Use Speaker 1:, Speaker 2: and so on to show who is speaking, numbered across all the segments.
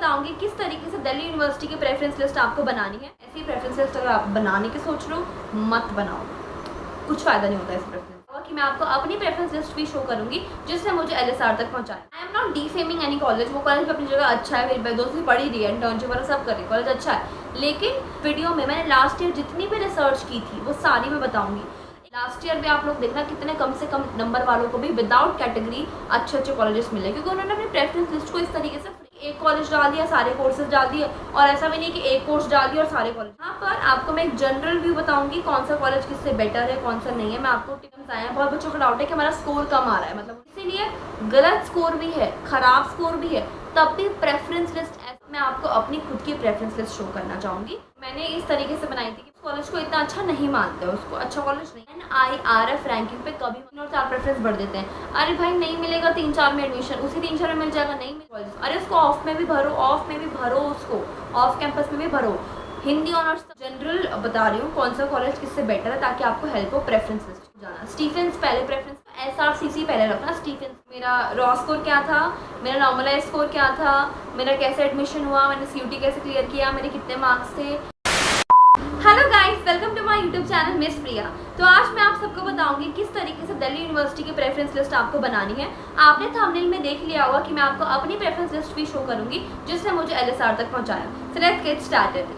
Speaker 1: बताऊंगी किस तरीके से दिल्ली यूनिवर्सिटी की प्रेफरेंस लिस्ट आपको बनानी है। ऐसी प्रेफरेंस लिस्ट अगर आप बनाने की सोच रहे हो मत बनाओ, कुछ फ़ायदा नहीं होता इस प्रेफरेंस कि मैं आपको अपनी प्रेफरेंस लिस्ट भी शो करूंगी जिसने मुझे LSR तक पहुंचाया। I am not defaming any college, वो कॉलेज अपनी जगह अच्छा है, मेरी दोस्त भी पढ़ी रही है, इंटर्नशिप वगैरह सब कर रही है, कॉलेज अच्छा है। लेकिन वीडियो में मैंने लास्ट ईयर जितनी भी रिसर्च की थी वो सारी मैं बताऊंगी। लास्ट ईयर में आप लोग देखना कितने कम से कम नंबर वालों को भी विदाउट कैटेगरी अच्छे अच्छे कॉलेजेस मिले, क्योंकि उन्होंने अपनी प्रेफरेंस लिस्ट को इस तरीके से एक कॉलेज डाल दिया, सारे कोर्सेज डाल दिए, और ऐसा भी नहीं कि एक कोर्स डाल दिया और सारे कॉलेज। यहाँ पर आपको मैं एक जनरल व्यू बताऊंगी कौन सा कॉलेज किससे बेटर है कौन सा नहीं है। मैं आपको टिप्स आए हैं, बहुत बच्चों का डाउट है कि हमारा स्कोर कम आ रहा है, मतलब इसीलिए गलत स्कोर भी है, खराब स्कोर भी है, तब भी प्रेफरेंस लिस्ट मैं आपको अपनी खुद की प्रेफरेंस लिस्ट शो करना चाहूँगी। मैंने इस तरीके से बनाई थी कि कॉलेज को इतना अच्छा नहीं मानते, उसको अच्छा कॉलेज नहीं। NIRF रैंकिंग पे कभी 3 और 4 प्रेफरेंस बढ़ देते हैं। अरे भाई नहीं मिलेगा 3-4 में एडमिशन, उसी 3-4 में मिल जाएगा, नहीं कॉलेज, अरे उसको ऑफ में भी भरो, ऑफ में भी भरो, उसको ऑफ कैंपस में भी भरो। हिंदी ऑनर्स जनरल बता रही हूँ कौन सा कॉलेज किससे बेटर है ताकि आपको हेल्प हो प्रेफरेंस लिस्ट जाना। स्टीफेंस पहले प्रेफरेंस, SRCC पहले रखना। स्टीफेंस मेरा रॉ स्कोर क्या था, मेरा नॉर्मलाइज स्कोर क्या था, मेरा कैसे एडमिशन हुआ, मैंने CUT कैसे क्लियर किया, मेरे कितने मार्क्स थे। Hello guys, welcome to my YouTube channel miss Priya. तो आज मैं आप सबको बताऊंगी किस तरीके से दिल्ली यूनिवर्सिटी की प्रेफरेंस लिस्ट आपको बनानी है। आपने थंबनेल में देख लिया होगा कि मैं आपको अपनी प्रेफरेंस लिस्ट भी शो करूंगी जिसने मुझे LSR तक पहुंचाया। So let's get started.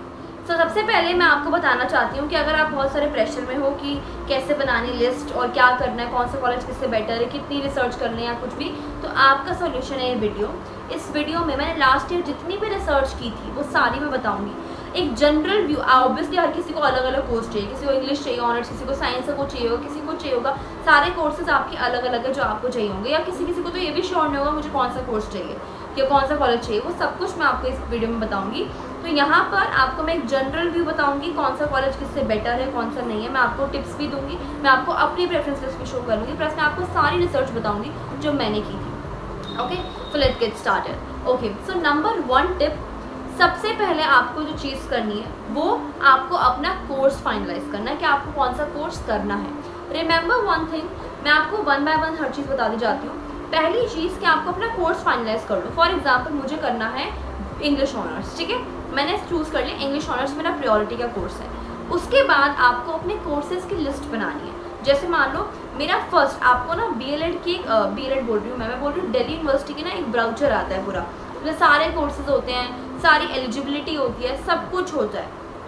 Speaker 1: तो सबसे पहले मैं आपको बताना चाहती हूँ कि अगर आप बहुत सारे प्रेशर में हो कि कैसे बनानी लिस्ट और क्या करना है, कौन सा कॉलेज किससे बेटर है, कितनी रिसर्च करनी है या कुछ भी, तो आपका सोल्यूशन है ये वीडियो। इस वीडियो में मैंने लास्ट ईयर जितनी भी रिसर्च की थी वो सारी मैं बताऊँगी। एक जनरल व्यू, ऑब्वियसली हर किसी को अलग अलग कोर्स चाहिए, किसी को इंग्लिश चाहिए ऑनर्स, किसी को साइंस को चाहिए होगा, किसी को चाहिए होगा, सारे कोर्सेज आपके अलग अलग है जो आपको चाहिए होंगे, या किसी किसी को तो ये भी श्योर नहीं होगा मुझे कौन सा कोर्स चाहिए या कौन सा कॉलेज चाहिए, वो सब कुछ मैं आपको इस वीडियो में बताऊंगी। तो यहाँ पर आपको मैं एक जनरल व्यू बताऊंगी कौन सा कॉलेज किससे बेटर है कौन सा नहीं है। मैं आपको टिप्स भी दूंगी, मैं आपको अपनी प्रेफरेंस लिस्ट भी शो करूँगी, प्लस मैं आपको सारी रिसर्च बताऊँगी जो मैंने की थी। Okay, so let's get started. Okay, so number 1 tip, सबसे पहले आपको जो चीज़ करनी है वो आपको अपना कोर्स फाइनलाइज करना है कि आपको कौन सा कोर्स करना है। रिमेंबर वन थिंग, मैं आपको 1 बाय 1 हर चीज़ बताती जाती हूँ। पहली चीज़ कि आपको अपना कोर्स फाइनलाइज कर लो। फॉर एग्जांपल मुझे करना है इंग्लिश ऑनर्स, ठीक है, मैंने चूज़ कर लिया इंग्लिश ऑनर्स मेरा प्रायोरिटी का कोर्स है। उसके बाद आपको अपने कोर्सेज की लिस्ट बनानी है। जैसे मान लो मेरा फर्स्ट, आपको ना BLED की BLED बोल रही हूँ मैं बोल रही हूँ दिल्ली यूनिवर्सिटी की ना एक ब्राउचर आता है पूरा, उसमें सारे कोर्सेज होते हैं, सारी एलिजिबिलिटी होती है, सब कुछ होता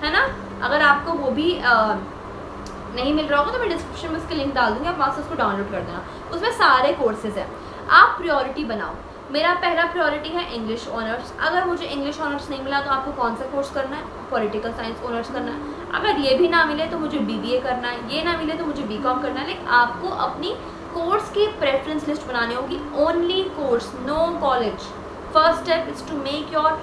Speaker 1: है ना। अगर आपको वो भी नहीं मिल रहा होगा तो मैं डिस्क्रिप्शन में उसकी लिंक डाल दूँगी, आप वहाँ से उसको डाउनलोड कर देना, उसमें सारे कोर्सेज हैं। आप प्रायोरिटी बनाओ। मेरा पहला प्रायोरिटी है इंग्लिश ऑनर्स। अगर मुझे इंग्लिश ऑनर्स नहीं मिला तो आपको कौन सा कोर्स करना है, पॉलिटिकल साइंस ऑनर्स करना है। अगर ये भी ना मिले तो मुझे BBA करना है, ये ना मिले तो मुझे BCom करना है। लेकिन आपको अपनी कोर्स की प्रेफरेंस लिस्ट बनानी होगी, only course, no college. First step is to make your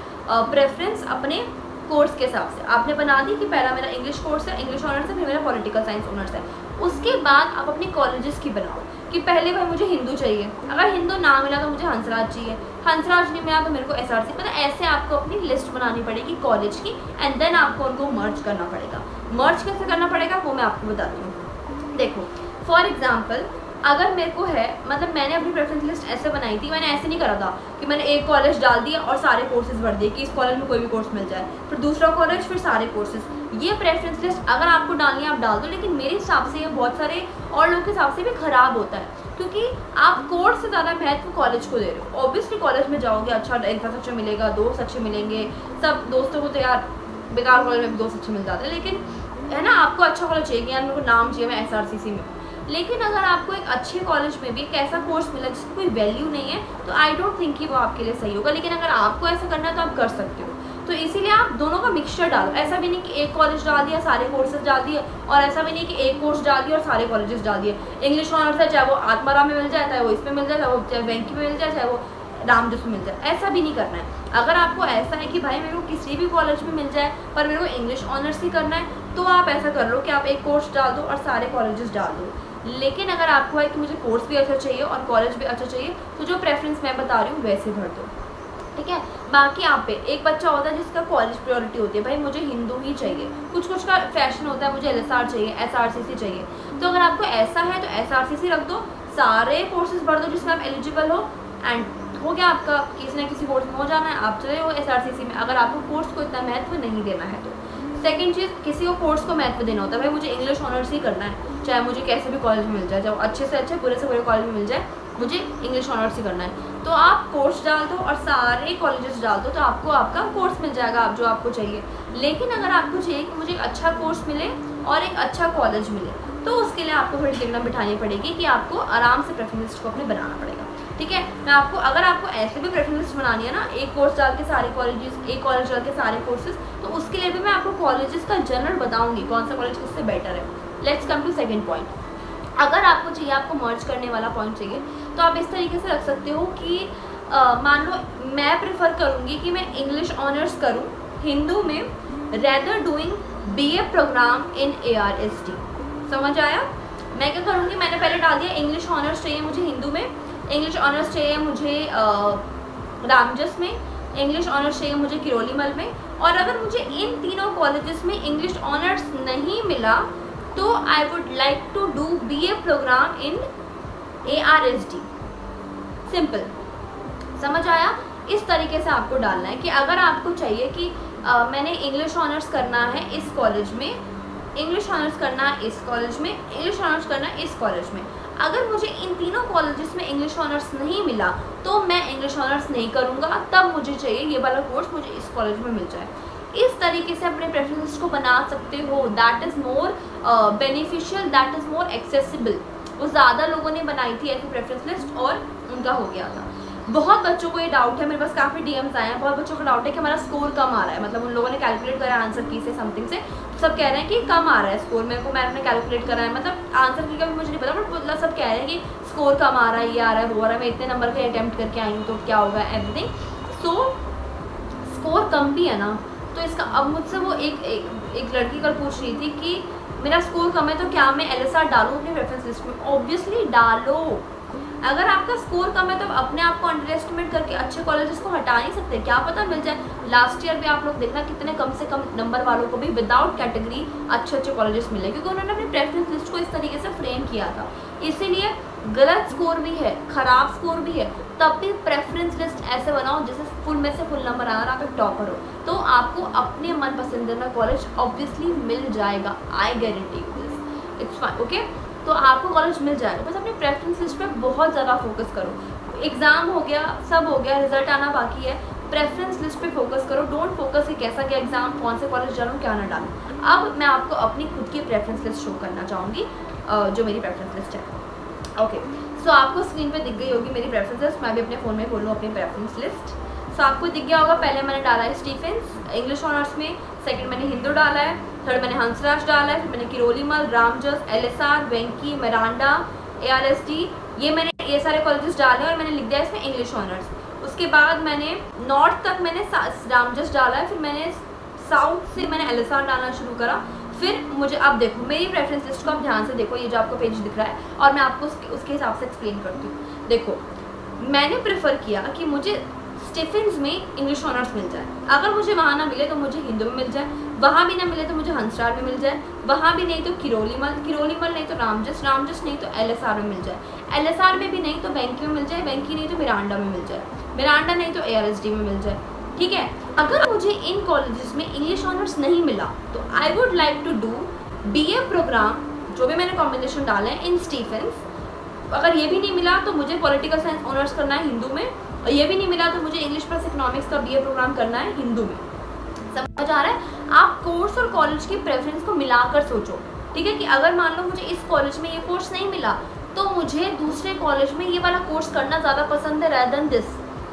Speaker 1: preference अपने कोर्स के हिसाब से। आपने बना दी कि पहला मेरा इंग्लिश कोर्स है, इंग्लिश ऑनर्स है, फिर मेरा पॉलिटिकल साइंस ऑनर्स है। उसके बाद आप अपने कॉलेजेस की बनाओ कि पहले भाई मुझे हिंदू चाहिए, अगर हिंदू ना मिला तो मुझे हंसराज चाहिए, हंसराज नहीं मिला तो मेरे को SRC, मतलब ऐसे आपको अपनी लिस्ट बनानी पड़ेगी कॉलेज की, एंड देन आपको उनको मर्ज करना पड़ेगा। मर्ज कैसे करना पड़ेगा वो मैं आपको बताती हूँ। देखो फॉर एग्जाम्पल, अगर मेरे को है, मतलब मैंने अपनी प्रेफरेंस लिस्ट ऐसे बनाई थी, मैंने ऐसे नहीं करा था कि मैंने एक कॉलेज डाल दिया और सारे कोर्सेज भर दिए कि इस कॉलेज में कोई भी कोर्स मिल जाए, फिर दूसरा कॉलेज, फिर सारे कोर्सेज। ये प्रेफरेंस लिस्ट अगर आपको डालनी है आप डाल दो, लेकिन मेरे हिसाब से ये बहुत सारे और लोगों के हिसाब से भी ख़राब होता है, क्योंकि आप कोर्स से ज़्यादा महत्व कॉलेज को दे रहे हो। ऑब्वियसली कॉलेज में जाओगे अच्छा इंफ्रास्ट्रक्चर मिलेगा, दोस्त अच्छे मिलेंगे, सब दोस्तों को तो यार बेकार कॉलेज में भी दोस्त अच्छे मिल जाते हैं, लेकिन है ना आपको अच्छा कॉलेज चाहिए, यार मेरे को नाम चाहिए मैं SRCC में। लेकिन अगर आपको एक अच्छे कॉलेज में भी एक ऐसा कोर्स मिला जिसकी कोई वैल्यू नहीं है तो आई डोंट थिंक कि वो आपके लिए सही होगा। लेकिन अगर आपको ऐसा करना है तो आप कर सकते हो। तो इसीलिए आप दोनों का मिक्सचर डालो। ऐसा भी नहीं कि एक कॉलेज डाल दिया सारे कोर्सेज डाल दिए, और ऐसा भी नहीं कि एक कोर्स डाल दिया और सारे कॉलेजेस डाल दिए। इंग्लिश ऑनर्स है, चाहे वो आत्माराम में मिल जाए, चाहे वो इसमें मिल जाए, चाहे वो चाहे बैंक में मिल जाए, चाहे वो रामजस में मिल जाए, ऐसा भी नहीं करना है। अगर आपको ऐसा है कि भाई मेरे को किसी भी कॉलेज में मिल जाए पर मेरे को इंग्लिश ऑनर्स ही करना है, तो आप ऐसा कर लो कि आप एक कोर्स डाल दो और सारे कॉलेजेस डाल दो। लेकिन अगर आपको है कि मुझे कोर्स भी अच्छा चाहिए और कॉलेज भी अच्छा चाहिए, तो जो प्रेफरेंस मैं बता रही हूँ वैसे भर दो, ठीक है। बाकी आप पे एक बच्चा होता है जिसका कॉलेज प्रायोरिटी होती है, भाई मुझे हिंदू ही चाहिए, कुछ कुछ का फैशन होता है मुझे LSR चाहिए, SRCC चाहिए। तो अगर आपको ऐसा है तो SRCC रख दो, सारे कोर्सेज भर दो जिसमें आप एलिजिबल हो, एंड हो गया आपका, किसी ना किसी कोर्स में हो जाना है, आप चले हो SRCC में, अगर आपको कोर्स को इतना महत्व नहीं देना है तो। सेकंड चीज़, किसी को कोर्स को महत्व देना होता है, भाई मुझे इंग्लिश ऑनर्स ही करना है, चाहे मुझे कैसे भी कॉलेज में मिल जाए, चाहे अच्छे से अच्छे बुरे से बुरे कॉलेज में मिल जाए, मुझे इंग्लिश ऑनर्स ही करना है, तो आप कोर्स डाल दो और सारे कॉलेजेस डाल दो, तो आपको आपका कोर्स मिल जाएगा आप जो आपको चाहिए। लेकिन अगर आपको चाहिए कि मुझे एक अच्छा कोर्स मिले और एक अच्छा कॉलेज मिले, तो उसके लिए आपको थोड़ी दिमाग बिठानी पड़ेगी कि आपको आराम से प्रेफरेंस लिस्ट को अपने बनाना पड़ेगा। ठीक है, मैं आपको, अगर आपको ऐसे भी प्रेफरेंस लिस्ट बनानी है ना, एक कोर्स डाल के सारे कॉलेजेस, एक कॉलेज डाल के सारे कोर्सेज, तो उसके लिए भी मैं आपको कॉलेजेस का जनरल बताऊंगी कौन सा कॉलेज किससे बेटर है। Let's come to second point. अगर आपको चाहिए, आपको मर्ज करने वाला पॉइंट चाहिए, तो आप इस तरीके से रख सकते हो कि मान लो मैं प्रेफर करूँगी कि मैं इंग्लिश ऑनर्स करूँ हिंदू में, rather doing BA programme in ARSD। समझ आया? मैं क्या करूँगी, मैंने पहले डाल दिया इंग्लिश ऑनर्स चाहिए मुझे हिंदू में, इंग्लिश ऑनर्स चाहिए मुझे रामजस में, इंग्लिश ऑनर्स चाहिए मुझे किरोलीमल में, और अगर मुझे इन तीनों कॉलेजेस में इंग्लिश ऑनर्स नहीं मिला तो I would like to do BA programme in ARSD। Simple, समझ आया? इस तरीके से आपको डालना है कि अगर आपको चाहिए कि मैंने इंग्लिश ऑनर्स करना है इस कॉलेज में, इंग्लिश ऑनर्स करना है इस कॉलेज में, इंग्लिश ऑनर्स करना है इस कॉलेज में, अगर मुझे इन तीनों कॉलेजेस में इंग्लिश ऑनर्स नहीं मिला तो मैं इंग्लिश ऑनर्स नहीं करूँगा, तब मुझे चाहिए ये वाला कोर्स मुझे इस कॉलेज में मिल जाए। इस तरीके से अपने प्रेफरेंस लिस्ट को बना सकते हो। That is more beneficial, that is more accessible. वो ज़्यादा लोगों ने बनाई थी ऐसी प्रेफरेंस लिस्ट और उनका हो गया था। बहुत बच्चों को ये डाउट है, मेरे पास काफ़ी DMs आए हैं, बहुत बच्चों को डाउट है कि हमारा स्कोर कम आ रहा है, मतलब उन लोगों ने कैलकुलेट करा आंसर की से समथिंग से, सब कह रहे हैं कि कम आ रहा है स्कोर, मेरे को मैंने कैलकुलेट करा है, मतलब आंसर की का भी मुझे नहीं पता, बट मतलब सब कह रहे हैं कि स्कोर कम आ रहा है, ये आ रहा है, वो आ रहा है, मैं इतने नंबर के अटैम्प्ट करके आई हूँ तो क्या होगा, एवरीथिंग। सो स्कोर कम भी है ना, तो इसका अब मुझसे वो एक लड़की कल पूछ रही थी कि मेरा स्कोर कम है तो क्या मैं LSR डालूँ अपनी प्रेफरेंस लिस्ट में? ऑब्वियसली डालो। अगर आपका स्कोर कम है तो अपने आप को अंडर एस्टिमेट करके अच्छे कॉलेजेस को हटा नहीं सकते, क्या पता मिल जाए। लास्ट ईयर भी आप लोग देखना कितने कम से कम नंबर वालों को भी विदाउट कैटेगरी अच्छे अच्छे कॉलेजेस मिले, क्योंकि उन्होंने अपनी प्रेफरेंस लिस्ट को इस तरीके से फ्रेम किया था। इसीलिए गलत स्कोर भी है, ख़राब स्कोर भी है, तब भी प्रेफरेंस लिस्ट ऐसे बनाओ जैसे फुल में से फुल नंबर आ रहा, आप एक टॉपर हो, तो आपको अपने मन पसंदीदा कॉलेज ऑब्वियसली मिल जाएगा। I guarantee you this, it's fine, okay. तो आपको कॉलेज मिल जाएगा, बस अपनी प्रेफरेंस लिस्ट पे बहुत ज़्यादा फोकस करो। एग्ज़ाम हो गया, सब हो गया, रिजल्ट आना बाकी है, प्रेफरेंस लिस्ट पे फोकस करो। डोंट फोकस कि कैसा क्या एग्ज़ाम, कौन से कॉलेज डालूँ, क्या ना डालूँ। अब मैं आपको अपनी खुद की प्रेफरेंस लिस्ट शो करना चाहूँगी, जो मेरी प्रेफरेंस लिस्ट है। ओके, सो आपको स्क्रीन पे दिख गई होगी मेरी प्रेफरेंस लिस्ट। मैं भी अपने फ़ोन में खोलूँ अपनी प्रेफरेंस लिस्ट। सो आपको दिख गया होगा, पहले मैंने डाला है स्टीफेंस इंग्लिश ऑनर्स में, सेकंड मैंने हिंदू डाला है, थर्ड मैंने हंसराज डाला है, फिर मैंने किरोलीमल, रामजस, LSR, वेंकी, मिरांडा, ARSD, ये सारे कॉलेजेस डाले और मैंने लिख दिया इसमें इंग्लिश ऑनर्स। उसके बाद मैंने नॉर्थ तक मैंने रामजस डाला है, फिर मैंने साउथ से मैंने LSR डालना शुरू करा। फिर मुझे, अब देखो मेरी प्रेफरेंस लिस्ट को आप ध्यान से देखो, ये जो आपको पेज दिख रहा है, और मैं आपको उसके हिसाब से एक्सप्लेन करती हूँ। देखो, मैंने प्रेफर किया कि मुझे स्टीफेंस में इंग्लिश ऑनर्स मिल जाए, अगर मुझे वहाँ ना मिले तो मुझे हिंदू में मिल जाए, वहाँ भी ना मिले तो मुझे हंसराज में मिल जाए, वहाँ भी नहीं तो किरोलीमल नहीं तो रामजस नहीं तो LSR में मिल जाए, LSR में भी नहीं तो वेंकी में मिल जाए, वेंकी नहीं तो मिरांडा में मिल जाए, मिरांडा नहीं तो ARSD में मिल जाए। ठीक है, अगर मुझे इन कॉलेजेस में इंग्लिश ऑनर्स नहीं मिला तो I would like to do BA programme, जो भी मैंने कॉम्बिनेशन डाला है, इन स्टीफेंस। अगर ये भी नहीं मिला तो मुझे पॉलिटिकल साइंस ऑनर्स करना है हिंदू में, और ये भी नहीं मिला तो मुझे इंग्लिश प्लस इकोनॉमिक्स का BA प्रोग्राम करना है हिंदू में। समझ आ रहा है? आप कोर्स और कॉलेज की प्रेफरेंस को मिलाकर सोचो। ठीक है, कि अगर मान लो मुझे इस कॉलेज में ये कोर्स नहीं मिला तो मुझे दूसरे कॉलेज में ये वाला कोर्स करना ज़्यादा पसंद है रेदर देन दिस।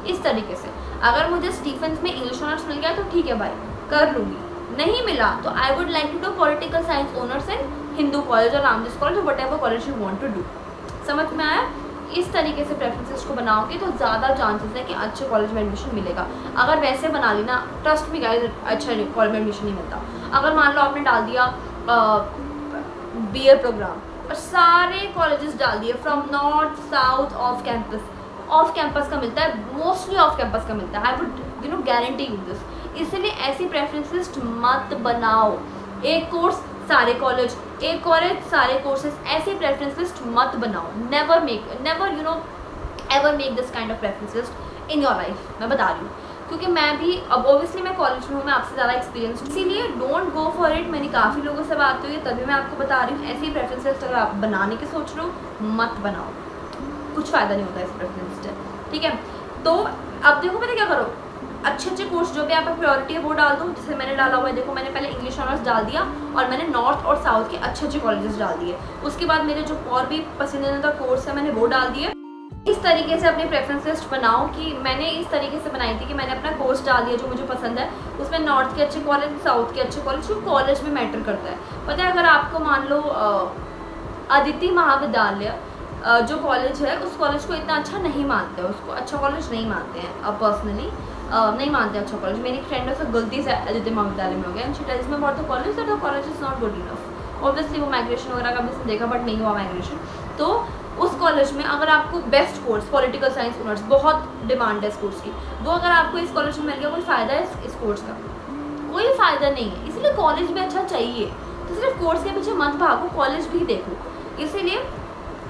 Speaker 1: इस तरीके से अगर मुझे स्टीफेंस में इंग्लिश ऑनर्स मिल गया तो ठीक है भाई, कर लूँगी, नहीं मिला तो I would like to do political science honours in Hindu college और Ramjas college, whatever college you want to do. समझ में आया? इस तरीके से प्रेफरेंसेस को बनाओगे तो ज़्यादा चांसेस है कि अच्छे कॉलेज में एडमिशन मिलेगा। अगर वैसे बना ली ना, ट्रस्ट मी गाइस, अच्छा कॉलेज में एडमिशन नहीं मिलता। अगर मान लो आपने डाल दिया BA प्रोग्राम और सारे कॉलेजेस डाल दिए from north south off campus का मिलता है, मोस्टली ऑफ कैंपस का मिलता है, I would guarantee you this. इसलिए ऐसी प्रेफरेंस लिस्ट मत बनाओ। एक कोर्स सारे कॉलेज, एक कॉलेज सारे कोर्सेज, ऐसी प्रेफरेंस लिस्ट मत बनाओ। Never make this kind of preference list. In your life, मैं बता रही हूँ, क्योंकि मैं भी अब ऑब्वियसली मैं कॉलेज में हूँ, मैं आपसे ज़्यादा एक्सपीरियंस हूँ, इसीलिए डोंट गो फॉर इट। मैंने काफ़ी लोगों से बात हुई है तभी मैं आपको बता रही हूँ। ऐसी प्रेफरेंस लिस्ट अगर आप बनाने की सोच रहे हो मत बनाओ, कुछ फ़ायदा नहीं होता इस प्रेफरेंस लिस्ट, ठीक है। तो अब देखो पता क्या करो, अच्छे कोर्स जो भी आपका प्रायोरिटी है वो डाल दो। जैसे मैंने डाला हुआ है, देखो मैंने पहले इंग्लिश ऑनर्स डाल दिया और मैंने नॉर्थ और साउथ के अच्छे कॉलेजेस डाल दिए। उसके बाद मेरे जो और भी पसंदीदा कोर्स है मैंने वो डाल दिए। इस तरीके से अपनी प्रेफरेंस लिस्ट बनाओ कि मैंने इस तरीके से बनाई थी कि मैंने अपना कोर्स डाल दिया जो मुझे पसंद है, उसमें नॉर्थ के अच्छे कॉलेज, साउथ के अच्छे कॉलेज, जो कॉलेज में मैटर करता है। पता है अगर आपको मान लो अदिति महाविद्यालय जो कॉलेज है उस कॉलेज को इतना अच्छा नहीं मानते हैं, उसको अच्छा कॉलेज नहीं मानते हैं, अब पर्सनली नहीं मानते अच्छा कॉलेज। मेरी फ्रेंड है, गलती से आदित्य महाविद्यालय में हो गया, and she tells me about the college that the college is not good enough. Obviously वो माइग्रेशन वगैरह का भी देखा बट नहीं हुआ माइग्रेशन। तो उस कॉलेज में अगर आपको best course political science honours, बहुत डिमांड है इस कोर्स की, वो अगर आपको इस कॉलेज में मिल गया, कोई फ़ायदा है इस कोर्स का? कोई फ़ायदा नहीं है। इसलिए कॉलेज भी अच्छा चाहिए, तो सिर्फ कोर्स के पीछे मत भागो, कॉलेज भी देखो। इसीलिए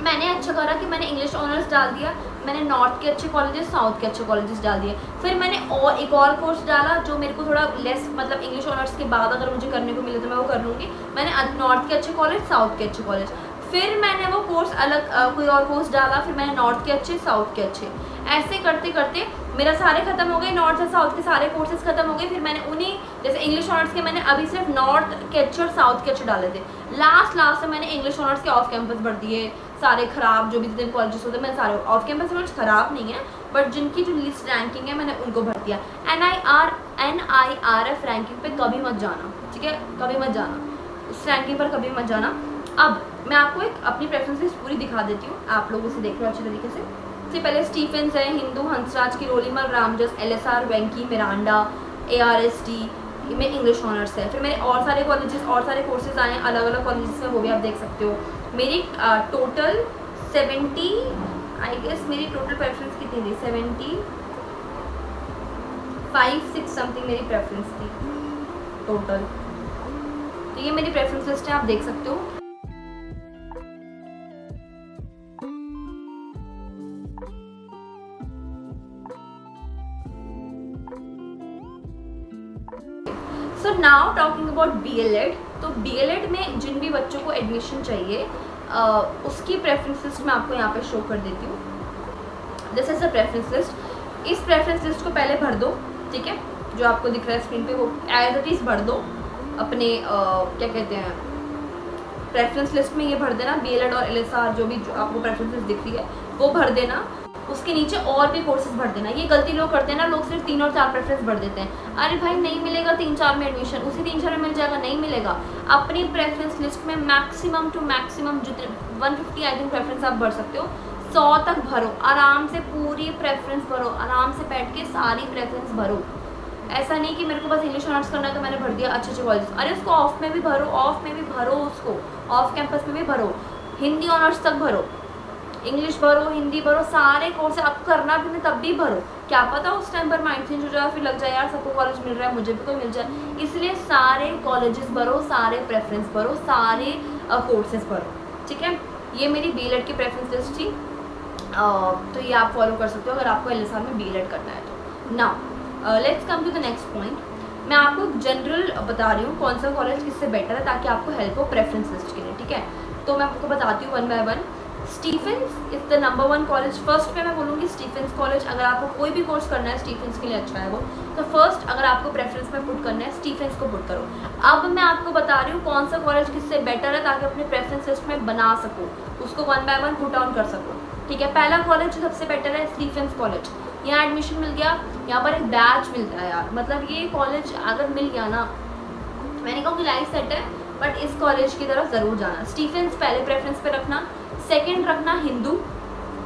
Speaker 1: मैंने अच्छा करा कि मैंने इंग्लिश ऑनर्स डाल दिया, मैंने नॉर्थ के अच्छे कॉलेजेस, साउथ के अच्छे कॉलेजेस डाल दिए। फिर मैंने और एक और कोर्स डाला जो मेरे को थोड़ा लेस, मतलब इंग्लिश ऑनर्स के बाद अगर मुझे करने को मिले तो मैं वो कर लूँगी। मैंने नॉर्थ के अच्छे कॉलेज, साउथ के अच्छे कॉलेज, फिर मैंने वो कोर्स अलग कोई और कोर्स डाला, फिर मैंने नॉर्थ के अच्छे, साउथ के अच्छे, ऐसे करते करते मेरा सारे खत्म हो गए, नॉर्थ और साउथ के सारे कोर्सेज खत्म हो गए। फिर मैंने उन्हीं जैसे इंग्लिश ऑनर्स के मैंने अभी सिर्फ नॉर्थ के अच्छे और साउथ के अच्छे डाले थे। लास्ट में मैंने इंग्लिश ऑनर्स के ऑफ कैंपस भर दिए, सारे खराब जो भी जितने कॉलेजेस होते हैं मैंने सारे ऑफ कैंपस में, खराब नहीं है बट जिनकी जो लिस्ट रैंकिंग है मैंने उनको भर दिया। NIRF रैंकिंग पे कभी मत जाना, ठीक है, कभी मत जाना, उस रैंकिंग पर कभी मत जाना। अब मैं आपको एक अपनी प्रेफरेंसेस पूरी दिखा देती हूँ, आप लोग उसे देख लो अच्छे तरीके से। सबसे पहले स्टीफेंस है, हिंदू, हंसराज, किरोलीमल, रामजस, LSR, वेंकी, मिरांडा, ARST में इंग्लिश ऑनर्स है। फिर मेरे और सारे कॉलेजेस, और सारे कोर्सेज आए हैं अलग अलग कॉलेजेस में, वो भी आप देख सकते हो। मेरी टोटल 70 आई गेस मेरी टोटल प्रेफरेंस कितनी थी, 75-6 समथिंग मेरी प्रेफरेंस थी टोटल। तो ये मेरी प्रेफरेंस लिस्ट है, आप देख सकते हो। So now talking about BLED, तो BLED में जिन भी बच्चों को एडमिशन चाहिए उसकी प्रेफरेंस लिस्ट मैं आपको यहाँ पे शो कर देती हूँ। This is a preference list. इस प्रेफरेंस लिस्ट को पहले भर दो, ठीक है, जो आपको दिख रहा है स्क्रीन पे वो एज इट इज़ भर दो अपने क्या कहते हैं प्रेफरेंस लिस्ट में, ये भर देना BLED और LSR जो भी जो आपको प्रेफरेंस लिस्ट दिख रही है वो भर देना। उसके नीचे और भी कोर्सेज भर देना। ये गलती लोग करते हैं ना, लोग सिर्फ 3 और 4 प्रेफरेंस भर देते हैं। अरे भाई नहीं मिलेगा 3-4 में एडमिशन, उसी 3-4 में मिल जाएगा, नहीं मिलेगा। अपनी प्रेफरेंस लिस्ट में मैक्सिमम टू मैक्सिमम जितने 150 आई थिंक प्रेफरेंस आप भर सकते हो, 100 तक भरो, आराम से पूरी प्रेफरेंस भरो, आराम से बैठ के सारी प्रेफरेंस भरो। ऐसा नहीं कि मेरे को बस इंग्लिश ऑनर्स करना है तो मैंने भर दिया अच्छे कॉलेज। अरे उसको ऑफ में भी भरो, ऑफ में भी भरो, उसको ऑफ कैंपस में भी भरो, हिंदी ऑनर्स तक भरो, इंग्लिश भरो, हिंदी भरो, सारे कोर्स आपको करना भी नहीं तब भी भरो। क्या पता उस टाइम पर माइंड चेंज हो जाए, फिर लग जाए यार सबको कॉलेज मिल रहा है मुझे भी कोई मिल जाए। इसलिए सारे कॉलेजेस भरो, सारे प्रेफरेंस भरो, सारे कोर्सेज भरो, ठीक है। ये मेरी BLED की प्रेफरेंस लिस्ट थी, तो ये आप फॉलो कर सकते हो अगर आपको LSR में BLED करना है तो। Now let's come to the next point. मैं आपको जनरल बता रही हूँ कौन सा कॉलेज किससे बेटर है ताकि आपको हेल्प हो प्रेफरेंस लिस्ट के लिए, ठीक है। तो मैं आपको बताती हूँ 1 by 1। Stephen's is the number 1 college. First पे मैं बोलूँगी स्टीफेंस कॉलेज। अगर आपको कोई भी कोर्स करना है स्टीफेंस के लिए अच्छा है वो, तो फर्स्ट अगर आपको प्रेफरेंस में पुट करना है स्टीफेंस को पुट करो। अब मैं आपको बता रही हूँ कौन सा कॉलेज किससे बेटर है ताकि अपने प्रेफरेंस लिस्ट में बना सको, उसको 1 by 1 पुट ऑन कर सको, ठीक है। पहला कॉलेज जो सबसे बेटर है स्टीफेंस कॉलेज। यहाँ एडमिशन मिल गया, यहाँ पर एक बैच मिलता है यार, मतलब ये कॉलेज अगर मिल गया ना, मैंने कहा कि लाइफ सेट है, बट इस कॉलेज की तरफ ज़रूर जाना। स्टीफेंस पहले प्रेफरेंस पे रखना, सेकंड रखना Hindu,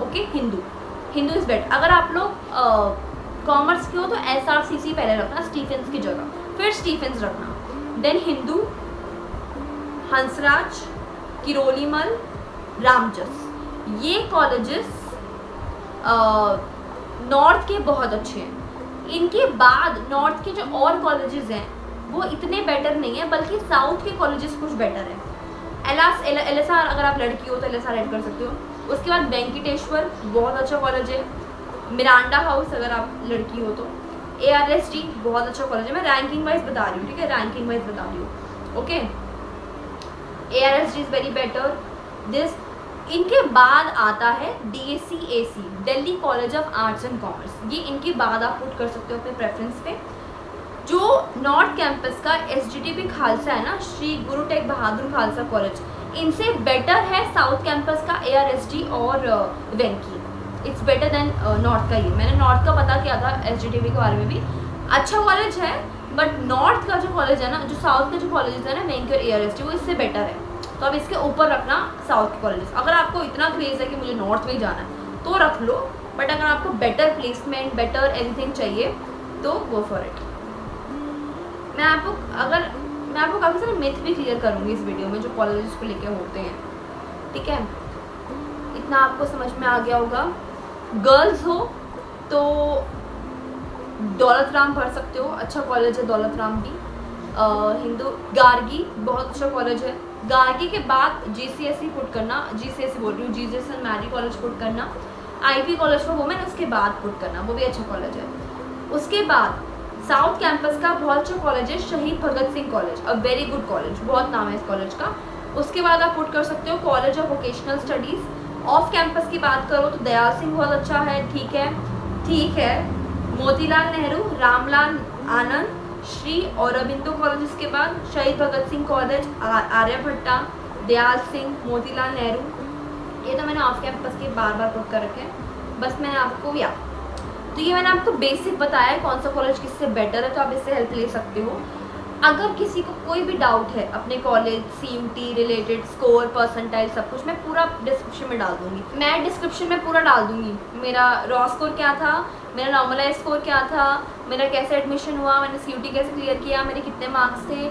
Speaker 1: okay, Hindu is better. अगर आप लोग कॉमर्स के हो तो SRCC पहले रखना स्टीफेंस की जगह, फिर स्टीफेंस रखना, देन हिंदू, हंसराज, किरोलीमल, रामजस। ये कॉलेजेस नॉर्थ के बहुत अच्छे हैं। इनके बाद नॉर्थ के जो और कॉलेजेस हैं वो इतने बेटर नहीं है, बल्कि साउथ के कॉलेजेस कुछ बेटर है। LSR अगर आप लड़की हो तो LSR ऐड कर सकते हो। उसके बाद वेंकटेश्वर बहुत अच्छा कॉलेज है, मिरांडा हाउस अगर आप लड़की हो तो। ARSD बहुत अच्छा कॉलेज है, मैं रैंकिंग वाइज बता रही हूँ, ठीक है, रैंकिंग वाइज बता रही हूँ, okay. ARSD is very better this. इनके बाद आता है DAC Delhi college of arts and commerce, ये इनके बाद आप पुट कर सकते हो अपने प्रेफरेंस पे। जो नॉर्थ कैंपस का SGTP खालसा है ना, श्री गुरु तेग बहादुर खालसा कॉलेज, इनसे बेटर है साउथ कैंपस का ARSD और वेंकी, इट्स बेटर देन नॉर्थ का। ये मैंने नॉर्थ का पता किया था SGTP के बारे में भी, अच्छा कॉलेज है, बट नॉर्थ का जो कॉलेज है ना, जो साउथ के जो कॉलेज है ना वेंकी और ARSD, वो इससे बेटर है। तो अब इसके ऊपर रखना साउथ के कॉलेज। अगर आपको इतना क्रेज है कि मुझे नॉर्थ में ही जाना है तो रख लो, बट अगर आपको बेटर प्लेसमेंट, बेटर एनीथिंग चाहिए तो गो फॉर इट। मैं आपको काफ़ी सारे मिथ भी क्लियर करूँगी इस वीडियो में जो कॉलेजेस को लेके होते हैं, ठीक है। इतना आपको समझ में आ गया होगा। गर्ल्स हो तो दौलत राम पढ़ सकते हो, अच्छा कॉलेज है दौलत राम भी। हिंदू गार्गी बहुत अच्छा कॉलेज है। गार्गी के बाद GCSE पुट करना, GCSE बोल रही हूँ, Jesus and Mary college put करना, IP कॉलेज फॉर वुमेन उसके बाद पुट करना, वो भी अच्छा कॉलेज है। उसके बाद साउथ कैंपस का बहुत अच्छा कॉलेज है Shaheed Bhagat Singh college, a very good college, बहुत नाम है इस कॉलेज का। उसके बाद आप पुट कर सकते हो college of vocational studies. Off campus की बात करो तो दयाल सिंह बहुत अच्छा है, ठीक है। मोतीलाल नेहरू, रामलाल आनंद, श्री औरबिंदो कॉलेज, के बाद शहीद भगत सिंह कॉलेज, आर्यभट्टा, दयाल सिंह, मोतीलाल नेहरू, ये तो मैंने ऑफ कैंपस के बार बार पुट कर रखे हैं, बस मैंने आपको तो ये मैंने आपको बेसिक बताया है कौन सा कॉलेज किससे बेटर है, तो आप इससे हेल्प ले सकते हो। अगर किसी को कोई भी डाउट है अपने college CUT related, score, percentile, सब कुछ मैं पूरा डिस्क्रिप्शन में डाल दूंगी। मैं डिस्क्रिप्शन में पूरा डाल दूंगी, मेरा रॉ स्कोर क्या था, मेरा नॉर्मलाइज स्कोर क्या था, मेरा कैसे एडमिशन हुआ, मैंने CUT कैसे क्लियर किया, मेरे कितने मार्क्स थे।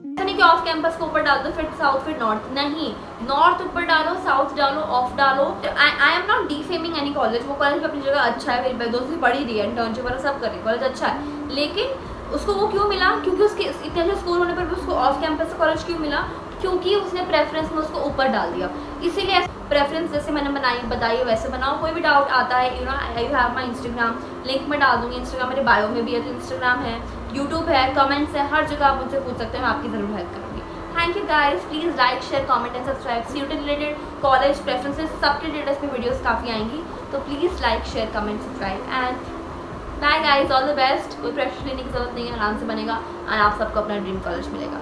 Speaker 1: ऐसा नहीं कि ऑफ कैंपस को ऊपर डाल दो फिर साउथ फिर नॉर्थ, नहीं, नॉर्थ ऊपर डालो, साउथ डालो, ऑफ डालो। I am not defaming any college, वो कॉलेज अपनी जगह अच्छा है, मेरी दोस्त भी पढ़ी रही है, इंटर्नशिप वगैरह सब कर रही है, कॉलेज अच्छा है, लेकिन उसको वो क्यों मिला, क्योंकि उसके इतने अच्छे स्कोर होने पर भी उसको ऑफ कैंपस कॉलेज क्यों मिला, क्योंकि उसने प्रेफरेंस में उसको ऊपर डाल दिया। इसीलिए प्रेफरेंस जैसे मैंने बताई वैसे बनाओ। कोई भी डाउट आता है, you know, I have my Instagram, link में डाल दूंगी, इंस्टाग्राम मेरे बायो में भी है, तो इंस्टाग्राम है, यूट्यूब है, कमेंट्स है, हर जगह आप मुझसे पूछ सकते हैं, मैं आपकी ज़रूर हेल्प करूँगी। Thank you guys, please like, share, comment and subscribe. CUT related, college preferences, सबके डिटेल्स में वीडियोस काफ़ी आएंगी, तो please like, share, comment, subscribe and bye guys, all the best. कोई प्रेशर लेने की जरूरत नहीं है, आराम से बनेगा और आप सबको अपना ड्रीम कॉलेज मिलेगा।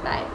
Speaker 1: बाय।